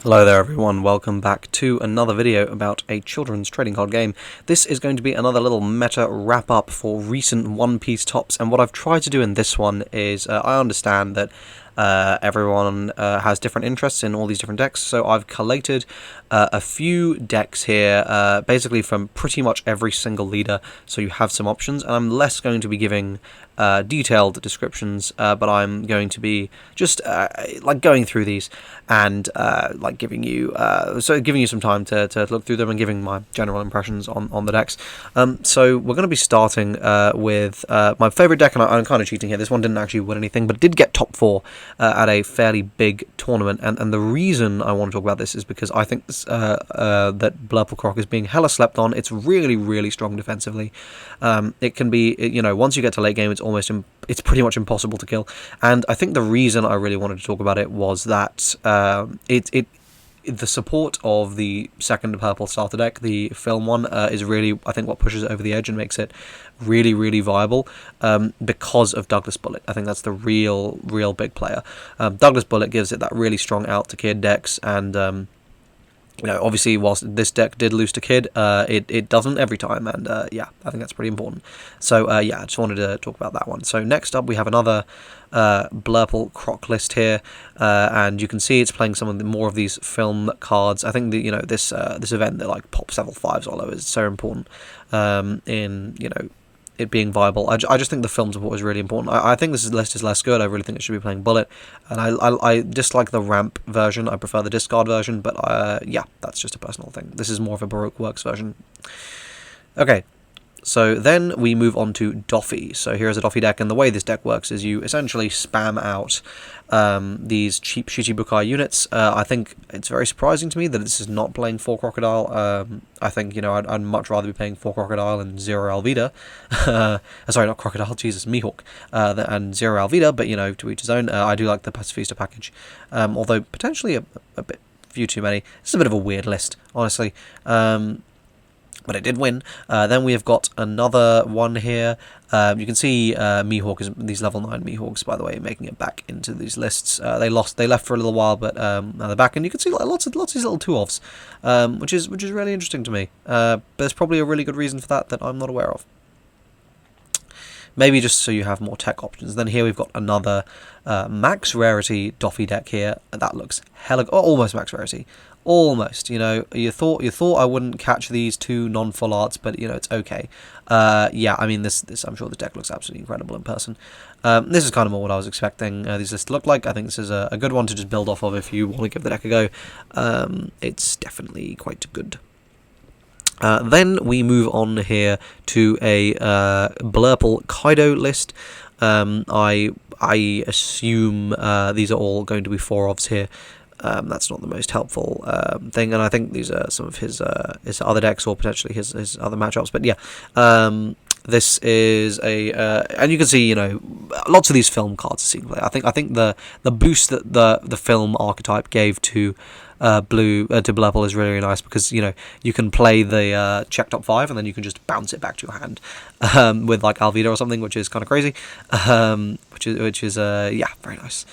Hello there everyone, welcome back to another video about a children's trading card game. This is going to be another little meta wrap-up for recent One Piece tops, and what I've tried to do in this one is, I understand that everyone has different interests in all these different decks, so I've collated a few decks here, basically from pretty much every single leader, so you have some options, and I'm less going to be giving detailed descriptions, but I'm going to be just like going through these and like giving you some time to look through them and giving my general impressions on the decks. So we're going to be starting with my favorite deck, and I'm kind of cheating here. This one didn't actually win anything, but it did get top 4 at a fairly big tournament, and the reason I want to talk about this is because I think this, that Blurple Croc is being hella slept on. It's really strong defensively. It can be, once you get to late game, it's pretty much impossible to kill. And I think the reason I really wanted to talk about it was that the support of the second purple starter deck, the film one, is really, I think, what pushes it over the edge and makes it really viable, because of Douglas Bullet. I think that's the real big player. Douglas Bullet gives it that really strong out to kid decks, and obviously, whilst this deck did lose to Kid, it doesn't every time, and yeah, I think that's pretty important. So yeah, I just wanted to talk about that one. So next up, we have another Blurple Croc list here, and you can see it's playing some of the more of these film cards. I think that this event that like pops level 5s all over is so important in it being viable. I just think the film support is really important. I think this list is less good. I really think it should be playing Bullet, and I dislike the ramp version. I prefer the discard version, but yeah, that's just a personal thing. This is more of a Baroque Works version. Okay, so then we move on to Doffy. So here's a Doffy deck, and the way this deck works is you essentially spam out these cheap Shichibukai units. I think it's very surprising to me that this is not playing 4 Crocodile. I think, I'd much rather be playing 4 Crocodile and 0 Alvida. Sorry, not Crocodile, Jesus, Mihawk. And 0 Alvida, but, to each his own. I do like the Pacifista package. Although, potentially a few too many. It's a bit of a weird list, honestly. But it did win. Then we have got another one here. You can see Mihawk is these level 9 Mihawks, by the way, making it back into these lists. They left for a little while, but now they're back, and you can see like, lots of these little 2-offs, which is really interesting to me. There's probably a really good reason for that I'm not aware of. Maybe just so you have more tech options. Then here we've got another max rarity Doffy deck here. That looks almost max rarity. Almost, you thought I wouldn't catch these 2 non-full arts, but it's okay. Yeah, I mean this I'm sure the deck looks absolutely incredible in person. This is kind of more what I was expecting these lists to look like. I think this is a good one to just build off of if you want to give the deck a go. It's definitely quite good. Then we move on here to a Blurple Kaido list. I assume these are all going to be 4-ofs here. That's not the most helpful thing, and I think these are some of his other decks or potentially his other matchups. But yeah, this is and you can see lots of these film cards are seen play. I think the boost that the film archetype gave to to Blurple is really nice, because you can play the check top 5 and then you can just bounce it back to your hand with like Alvida or something, which is kind of crazy. Which is yeah, very nice.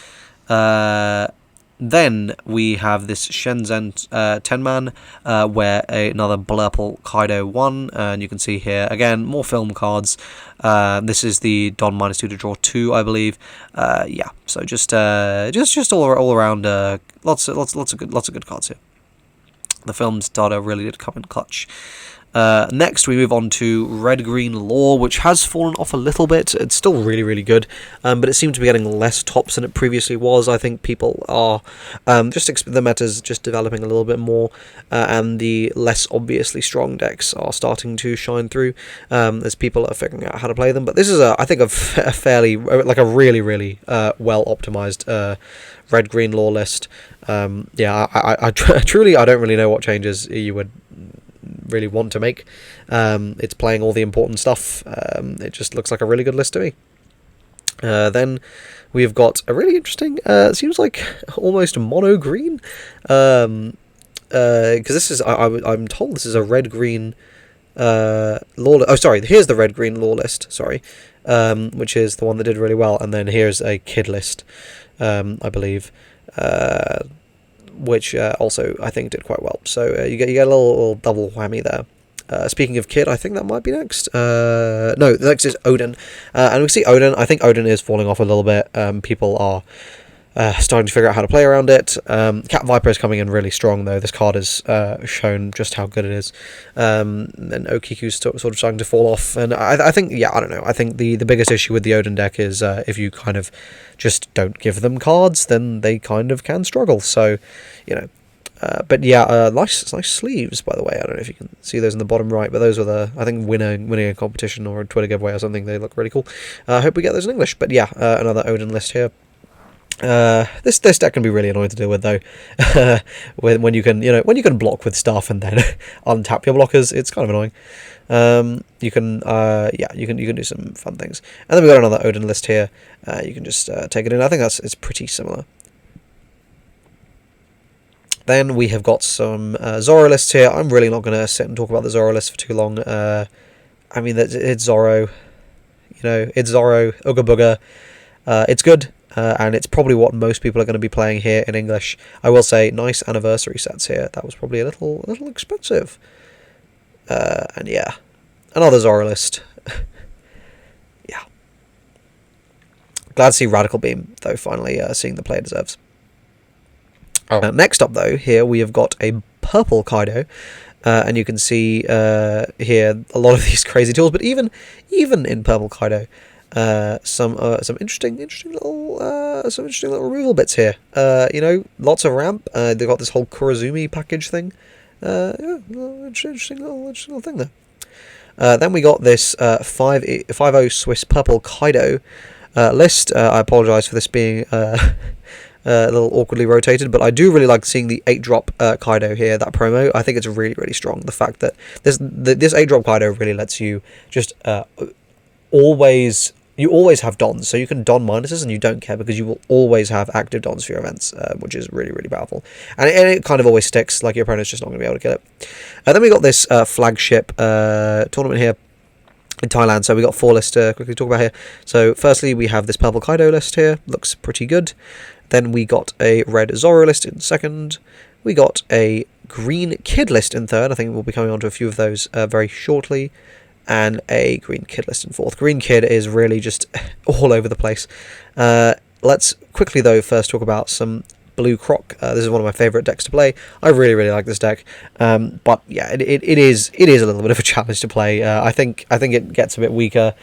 Then we have this Shenzhen 10-man, where another Blurple Kaido 1, and you can see here, again, more film cards. This is the Don -2 to draw 2, I believe. Yeah, so just all around, lots of good cards here. The film's data really did come in clutch. Next we move on to Red-Green Law, which has fallen off a little bit. It's still really good, but it seemed to be getting less tops than it previously was. I think people are the meta's just developing a little bit more, and the less obviously strong decks are starting to shine through as people are figuring out how to play them. But this is I think a fairly, like a really well optimized Red-Green Law list. Yeah, I truly I don't really know what changes you would really want to make. It's playing all the important stuff. It just looks like a really good list to me. Then we've got a really interesting, seems like almost mono green, because this is I'm told this is a red-green law. Oh, sorry, here's the red-green law list. Sorry, which is the one that did really well, and then here's a kid list, I believe. which also I think did quite well. So you get a little double whammy there. Speaking of Kid, I think that might be next. No, the next is Odin. And we see Odin. I think Odin is falling off a little bit. People are starting to figure out how to play around it. Cat Viper is coming in really strong, though. This card has shown just how good it is. And Okiku's sort of starting to fall off. And I think, yeah, I don't know. I think the biggest issue with the Odin deck is if you kind of just don't give them cards, then they kind of can struggle. So, you know. But yeah, nice sleeves, by the way. I don't know if you can see those in the bottom right, but those are I think winning a competition or a Twitter giveaway or something. They look really cool. I hope we get those in English. But yeah, another Odin list here. This deck can be really annoying to deal with, though. when you can block with stuff and then untap your blockers, it's kind of annoying. You can do some fun things. And then we've got another Odin list here. You can just take it in. I think it's pretty similar. Then we have got some Zoro lists here. I'm really not going to sit and talk about the Zoro list for too long. I mean, it's Zoro. It's Zoro, Ooga Booga. It's good, and it's probably what most people are going to be playing here in English. I will say, nice anniversary sets here. That was probably a little expensive. And yeah, another Zoro list. Yeah. Glad to see Radical Beam, though, finally seeing the play it deserves. Next up, though, here we have got a purple Kaido, and you can see here a lot of these crazy tools. But even in purple Kaido, some interesting little removal bits here. Lots of ramp. They've got this whole Kurazumi package thing. Yeah, interesting little thing there. Then we got this 5-0 Swiss purple Kaido list. I apologise for this being a little awkwardly rotated, but I do really like seeing the 8-drop Kaido here, that promo. I think it's really, really strong. The fact that this 8-drop Kaido really lets you just always have dons, so you can don minuses and you don't care because you will always have active dons for your events, which is really, really powerful. And it kind of always sticks, like your opponent's just not going to be able to kill it. Then we got this flagship tournament here in Thailand, so we got 4 lists to quickly talk about here. So firstly, we have this purple Kaido list here, looks pretty good. Then we got a red Zoro list in second. We got a green Kid list in third. I think we'll be coming on to a few of those very shortly. And a green Kid list in fourth. Green Kid is really just all over the place. Let's quickly, though, first talk about some Blue Croc. This is one of my favourite decks to play. I really, really like this deck. But yeah, it is a little bit of a challenge to play. I think it gets a bit weaker.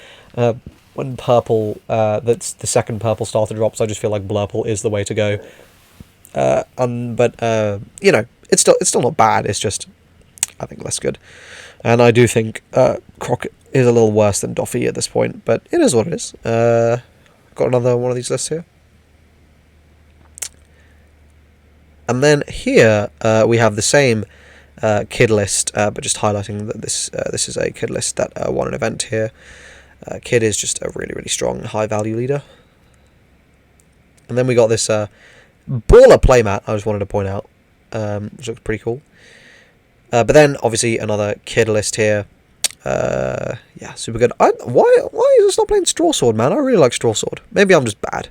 When purple, that's the second purple starter drops, I just feel like Blurple is the way to go. But it's still not bad. It's just, I think, less good. And I do think Croc is a little worse than Doffy at this point, but it is what it is. Got another one of these lists here. And then here we have the same Kid list, but just highlighting that this is a Kid list that won an event here. Kid is just a really, really strong, high-value leader. And then we got this baller playmat, I just wanted to point out, which looks pretty cool. But then, obviously, another Kid list here. Yeah, super good. Why is this not playing Straw Sword, man? I really like Straw Sword. Maybe I'm just bad.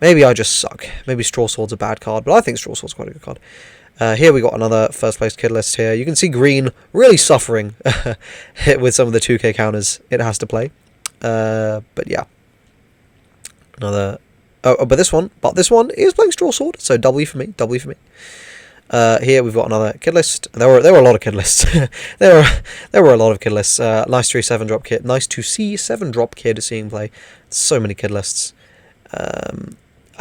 Maybe I just suck. Maybe Straw Sword's a bad card, but I think Straw Sword's quite a good card. Here we got another first place Kid list here. You can see Green really suffering with some of the 2k counters it has to play. But yeah, another. But this one is playing Straw Sword, so W for me. Here we've got another Kid list. There were a lot of Kid lists. there were a lot of Kid lists. Nice to see 7-drop Kid. Nice to see 7-drop Kid seeing play. So many Kid lists.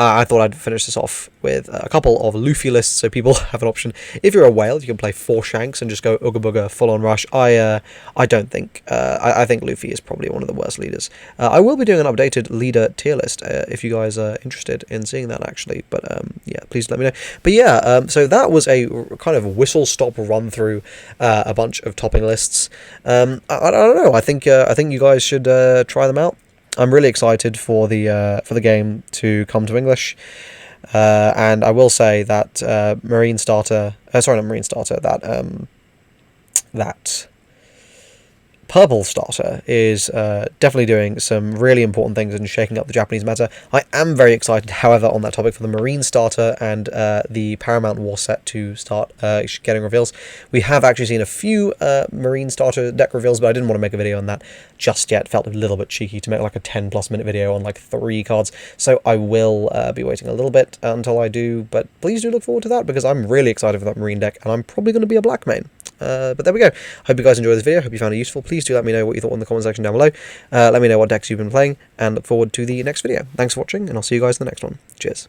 I thought I'd finish this off with a couple of Luffy lists, so people have an option. If you're a whale, you can play 4 Shanks and just go Ooga Booga full on rush. I don't think. I think Luffy is probably one of the worst leaders. I will be doing an updated leader tier list if you guys are interested in seeing that, actually. But yeah, please let me know. But yeah, so that was a kind of whistle-stop run-through a bunch of topping lists. I don't know. I think you guys should try them out. I'm really excited for the game to come to English, and I will say that that purple starter is definitely doing some really important things and shaking up the Japanese meta. I am very excited, however, on that topic for the Marine starter and the Paramount War set to start getting reveals. We have actually seen a few Marine starter deck reveals, but I didn't want to make a video on that just yet. Felt a little bit cheeky to make like a 10+ minute video on like 3 cards, so I will be waiting a little bit until I do, but please do look forward to that because I'm really excited for that Marine deck, and I'm probably going to be a black main. But there we go. Hope you guys enjoyed this video. Hope you found it useful. Please do let me know what you thought in the comment section down below. Let me know what decks you've been playing, and look forward to the next video. Thanks for watching, and I'll see you guys in the next one. Cheers.